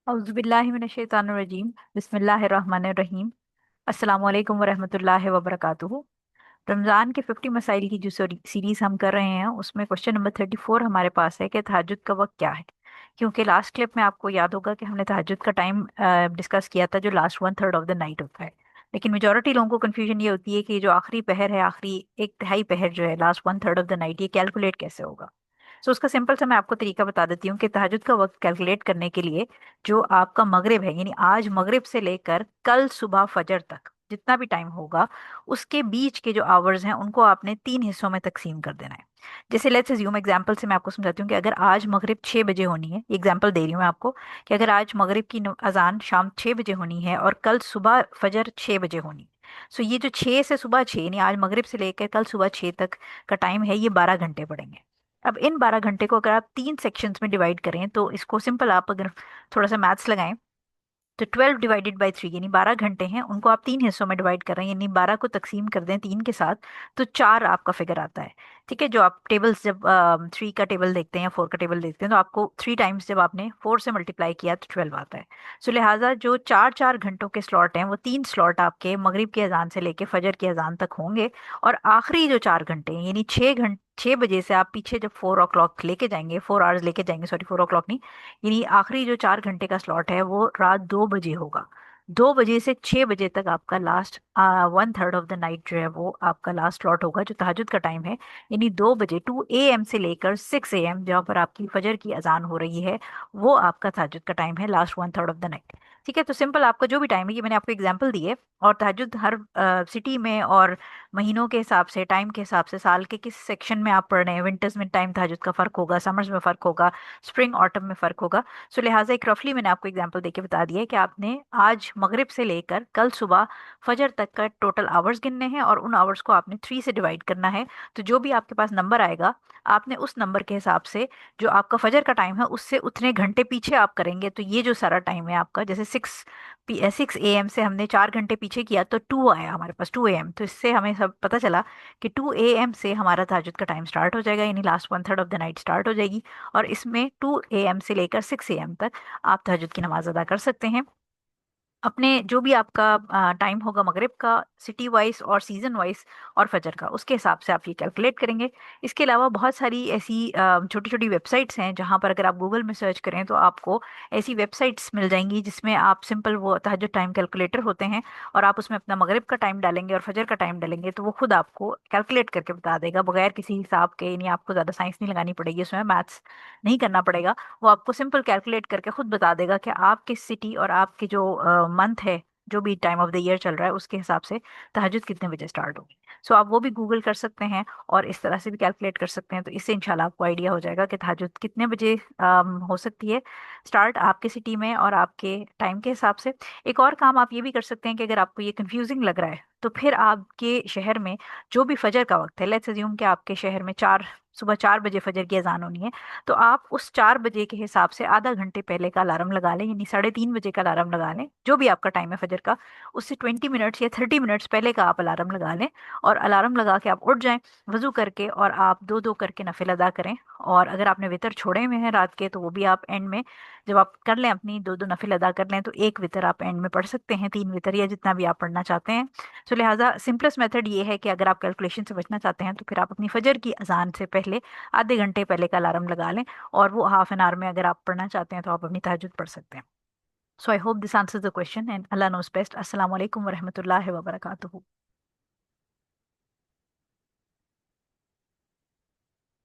औज़ुबिल्लाहिमिनश्शैतानिर्रजीम बिस्मिल्लाहिर्रहमानिर्रहीम अस्सलामु अलैकुम वरहमतुल्लाहि वबरकातुहू। रमज़ान के 50 मसाइल की जो सीरीज़ हम कर रहे हैं उसमें क्वेश्चन नंबर 34 हमारे पास है कि तहज्जुद का वक्त क्या है। क्योंकि लास्ट क्लिप में आपको याद होगा कि हमने तहज्जुद का टाइम डिस्कस किया था जो last one third of the night होता है। लेकिन मेजॉरिटी लोगों को कन्फ्यूजन ये होती है कि जो आखिरी पहर है, आखिरी एक तिहाई पहर जो है, last one third of the night, ये कैलकुलेट कैसे होगा। सो उसका सिंपल सा मैं आपको तरीका बता देती हूँ कि तहज्जुद का वक्त कैलकुलेट करने के लिए जो आपका मगरिब है, यानी आज मगरिब से लेकर कल सुबह फजर तक जितना भी टाइम होगा, उसके बीच के जो आवर्स हैं उनको आपने तीन हिस्सों में तकसीम कर देना है। जैसे लेट्स अज्यूम, एग्जांपल से मैं आपको समझाती हूँ कि अगर आज मगरिब 6 बजे होनी है, एग्जांपल दे रही हूँ मैं आपको कि अगर आज मगरिब की अजान शाम 6 बजे होनी है और कल सुबह फजर 6 बजे होनी है। सो ये जो 6 से सुबह 6, यानी आज मगरिब से लेकर कल सुबह 6 तक का टाइम है, ये 12 घंटे पड़ेंगे। अब इन 12 घंटे को अगर आप तीन सेक्शंस में डिवाइड करें तो इसको सिंपल, आप अगर थोड़ा सा मैथ्स लगाएं तो 12 डिवाइडेड बाई 3, यानी 12 घंटे हैं, उनको आप तीन हिस्सों में डिवाइड कर रहे हैं, यानी 12 को तकसीम कर दें तीन के साथ तो 4 आपका फिगर आता है। ठीक है, जो आप टेबल्स जब 3 का टेबल देखते हैं या 4 का टेबल देखते हैं तो आपको 3 टाइम्स जब आपने 4 से मल्टीप्लाई किया तो 12 आता है। सो लिहाजा जो चार चार घंटों के स्लॉट हैं वो तीन स्लॉट आपके मगरिब की अजान से लेके फजर की अजान तक होंगे। और आखिरी जो 4 घंटे हैं, यानी 6 घंटे, 6 बजे से आप पीछे जब 4 ओ क्लॉक लेके जाएंगे, 4 आवर्स लेके जाएंगे, सॉरी 4 ओ क्लॉक नहीं, यानी आखिरी जो 4 घंटे का स्लॉट है वो रात 2 बजे होगा। 2 बजे से 6 बजे तक आपका last one third of the night जो है वो आपका लास्ट स्लॉट होगा जो तहज्जुद का टाइम है। यानी 2 बजे 2 AM से लेकर 6 AM, जहाँ पर आपकी फजर की अजान हो रही है, वो आपका तहज्जुद का टाइम है, last one third of the night. ठीक है, तो सिंपल आपका जो भी टाइम है, ये मैंने आपको एग्जांपल दी है। और तहज्जुद हर सिटी में और महीनों के हिसाब से, टाइम के हिसाब से, साल के किस सेक्शन में आप पढ़ रहे हैं, विंटर्स में टाइम तहज्जुद का फ़र्क होगा, समर्स में फ़र्क होगा, स्प्रिंग ऑटम में फ़र्क होगा। सो लिहाजा एक रफली मैंने आपको एग्जांपल देके बता दिया है कि आपने आज मगरिब से लेकर कल सुबह फजर तक का टोटल आवर्स गिनने हैं और उन आवर्स को आपने 3 से डिवाइड करना है। तो जो भी आपके पास नंबर आएगा, आपने उस नंबर के हिसाब से जो आपका फजर का टाइम है उससे उतने घंटे पीछे आप करेंगे। तो ये जो सारा टाइम है आपका, जैसे 6 AM से हमने 4 घंटे पीछे किया तो 2 आया हमारे पास, 2 AM। तो इससे हमें सब पता चला कि 2 AM से हमारा तहज्जुद का टाइम स्टार्ट हो जाएगा, यानी last one third of the night start हो जाएगी। और इसमें 2 AM से लेकर 6 AM तक आप तहज्जुद की नमाज अदा कर सकते हैं। अपने जो भी आपका टाइम होगा मगरिब का, सिटी वाइज और सीजन वाइज और फजर का, उसके हिसाब से आप ये कैलकुलेट करेंगे। इसके अलावा बहुत सारी ऐसी छोटी छोटी वेबसाइट्स हैं जहाँ पर अगर आप गूगल में सर्च करें तो आपको ऐसी वेबसाइट्स मिल जाएंगी जिसमें आप सिंपल वो तहज्जुद टाइम कैलकुलेटर होते हैं और आप उसमें अपना मगरिब का टाइम डालेंगे और फजर का टाइम डालेंगे तो वो खुद आपको कैलकुलेट करके बता देगा बगैर किसी हिसाब के। यानी आपको ज़्यादा साइंस नहीं लगानी पड़ेगी, उसमें मैथ्स नहीं करना पड़ेगा। वो आपको सिंपल कैलकुलेट करके खुद बता देगा कि आपके सिटी और आपके जो मंथ है, जो भी टाइम ऑफ द ईयर चल रहा है, उसके हिसाब से तहज्जुद कितने बजे स्टार्ट होगी। सो आप वो भी गूगल कर सकते हैं और इस तरह से भी कैलकुलेट कर सकते हैं। तो इससे इंशाल्लाह आपको आइडिया हो जाएगा कि तहज्जुद कितने बजे हो सकती है स्टार्ट आपके सिटी में और आपके टाइम के हिसाब से। एक और काम आप ये भी कर सकते हैं कि अगर आपको ये कंफ्यूजिंग लग रहा है तो फिर आपके शहर में जो भी फजर का वक्त है, लेट्स अज्यूम कि आपके शहर में सुबह 4 बजे फजर की अजान होनी है, तो आप उस 4 बजे के हिसाब से आधा घंटे पहले का अलार्म लगा लें, यानी 3:30 बजे का अलार्म लगा लें, जो भी आपका टाइम है फजर का, उससे 20 मिनट्स या 30 मिनट्स पहले का आप अलार्म लगा लें। और अलार्म लगा के आप उठ जाएं वजू करके और आप दो दो करके नफिल अदा करें। और अगर आपने वितर छोड़े हुए हैं रात के तो वो भी आप एंड में जब आप कर लें, अपनी दो दो नफिल अदा कर लें, तो एक वितर आप एंड में पढ़ सकते हैं, 3 वितर या जितना भी आप पढ़ना चाहते हैं। तो लिहाजा सिंपलेस्ट मेथड ये है कि अगर आप कैलकुलेशन से बचना चाहते हैं तो फिर आप अपनी फजर की अजान से पहले आधे घंटे पहले का अलार्म लगा लें और वो हाफ एन आवर में अगर आप पढ़ना चाहते हैं तो आप अपनी तहज्जुद पढ़ सकते हैं। So I hope this answers the question and Allah knows best. अस्सलाम वालेकुम वरहमतुल्लाहि वबरकातुहू।